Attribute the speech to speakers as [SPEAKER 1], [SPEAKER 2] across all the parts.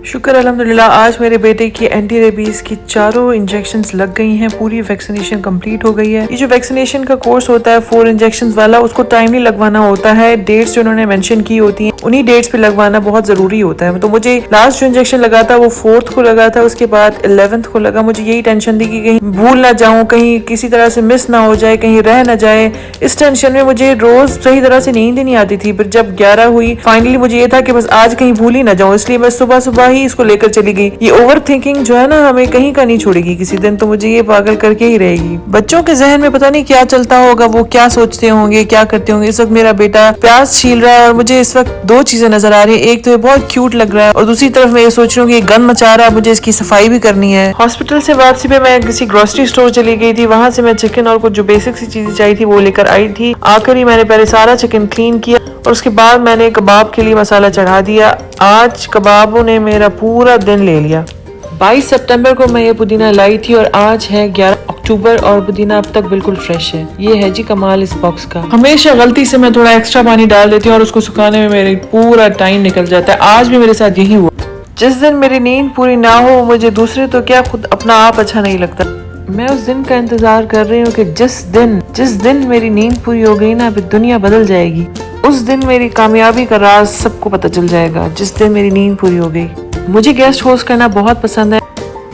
[SPEAKER 1] शुक्र अल्हम्दुलिल्लाह आज मेरे बेटे की एंटी रेबीज की चारों इंजेक्शंस लग गई हैं। पूरी वैक्सीनेशन कंप्लीट हो गई है। ये जो वैक्सीनेशन का कोर्स होता है 4 इंजेक्शंस वाला, उसको टाइमली लगवाना होता है। डेट्स जो उन्होंने मेंशन की होती हैं उन्हीं डेट्स पे लगवाना बहुत जरूरी होता है। तो मुझे लास्ट जो इंजेक्शन लगा था वो 4th को लगा था, उसके बाद 11th को लगा। मुझे यही टेंशन थी कि कहीं भूल ना जाऊं, कहीं किसी तरह से मिस ना हो जाए, कहीं रह ना जाए। इस टेंशन में मुझे रोज सही तरह से नींद ही नहीं आती थी। फिर जब 11 हुई फाइनली मुझे ये था कि बस आज कहीं भूल ही ना जाऊं, इसलिए मैं सुबह सुबह ही इसको लेकर चली गई। ये ओवर थिंकिंग जो है ना हमें कहीं का नहीं छोड़ेगी किसी दिन, तो मुझे ये पागल करके ही रहेगी। बच्चों के जहन में पता नहीं क्या चलता होगा, वो क्या सोचते होंगे, क्या करते होंगे। इस वक्त मेरा बेटा प्याज छील रहा है और मुझे इस वक्त दो चीजें नजर आ रही है। एक तो ये बहुत क्यूट लग रहा है और दूसरी तरफ मैं ये सोच रही हूँ कि गन मचा रहा है, मुझे इसकी सफाई भी करनी है। हॉस्पिटल से वापसी पे मैं किसी ग्रोसरी स्टोर चली गई थी, वहां से मैं चिकन और कुछ जो बेसिक सी चीजें चाहिए थी वो लेकर आई थी। आकर ही मैंने पहले सारा चिकन क्लीन किया और उसके बाद मैंने कबाब के लिए मसाला चढ़ा दिया। आज कबाबों ने मेरा पूरा दिन ले लिया। 22 सितंबर को मैं ये पुदीना लाई थी और आज है 11 अक्टूबर और पुदीना अब तक बिल्कुल फ्रेश है। ये है जी कमाल इस बॉक्स का। हमेशा गलती से मैं थोड़ा एक्स्ट्रा पानी डाल देती हूँ और उसको सुखाने में मेरे पूरा टाइम निकल जाता है। आज भी मेरे साथ यही हुआ। जिस दिन मेरी नींद पूरी ना हो मुझे दूसरे तो क्या खुद अपना आप अच्छा नहीं लगता। मैं उस दिन का इंतजार कर रही हूँ कि जिस दिन मेरी नींद पूरी हो गई ना, फिर दुनिया बदल जाएगी। उस दिन मेरी कामयाबी का राज सबको पता चल जाएगा, जिस दिन मेरी नींद पूरी हो गई। मुझे गेस्ट होस्ट करना बहुत पसंद है।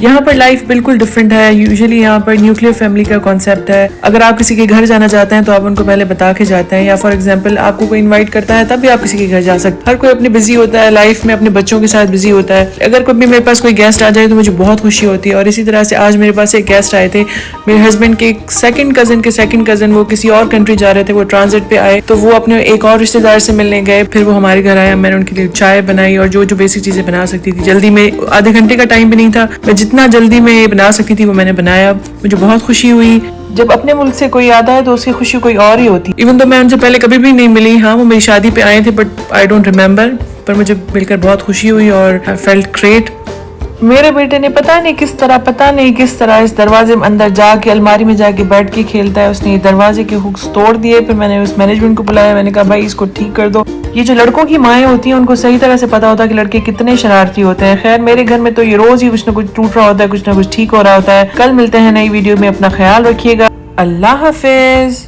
[SPEAKER 1] यहाँ पर लाइफ बिल्कुल डिफरेंट है। यूजुअली यहाँ पर न्यूक्लियर फैमिली का कॉन्सेप्ट है। अगर आप किसी के घर जाना चाहते हैं तो आप उनको पहले बता के जाते हैं, या फॉर एग्जांपल आपको कोई इनवाइट करता है तब भी आप किसी के घर जा सकते हैं। हर कोई अपने बिजी होता है लाइफ में, अपने बच्चों के साथ बिजी होता है। अगर कभी मेरे पास कोई गेस्ट आ जाए तो मुझे बहुत खुशी होती है। और इसी तरह से आज मेरे पास एक गेस्ट आए थे, मेरे हस्बैंड के सेकंड कजन। वो किसी और कंट्री जा रहे थे, वो ट्रांजिट पे आए तो वो अपने एक और रिश्तेदार से मिलने गए। फिर वो हमारे घर आया, मैंने उनके लिए चाय बनाई और जो जो बेसिक चीजें बना सकती थी। जल्दी में आधे घंटे का टाइम भी नहीं था, मैं जितना जल्दी में बना सकती थी वो मैंने बनाया। मुझे बहुत खुशी हुई। जब अपने मुल्क से कोई आता है तो उसकी खुशी कोई और ही होती। इवन तो मैं उनसे पहले कभी भी नहीं मिली। हाँ, वो मेरी शादी पे आए थे बट आई डोंट रिमेम्बर, पर मुझे मिलकर बहुत खुशी हुई और आई फेल्ट ग्रेट। मेरे बेटे ने पता नहीं किस तरह इस दरवाजे में अंदर जाके अलमारी में जाके बैठ के खेलता है। उसने दरवाजे के हुक्स तोड़ दिए। फिर मैंने उस मैनेजमेंट को बुलाया, मैंने कहा भाई इसको ठीक कर दो। ये जो लड़कों की माएँ होती हैं उनको सही तरह से पता होता है कि लड़के कितने शरारती होते हैं। खैर मेरे घर में तो ये रोज ही कुछ ना कुछ टूट रहा होता है, कुछ ना कुछ ठीक हो रहा होता है। कल मिलते हैं नई वीडियो में, अपना ख्याल रखिएगा। अल्लाह हाफिज।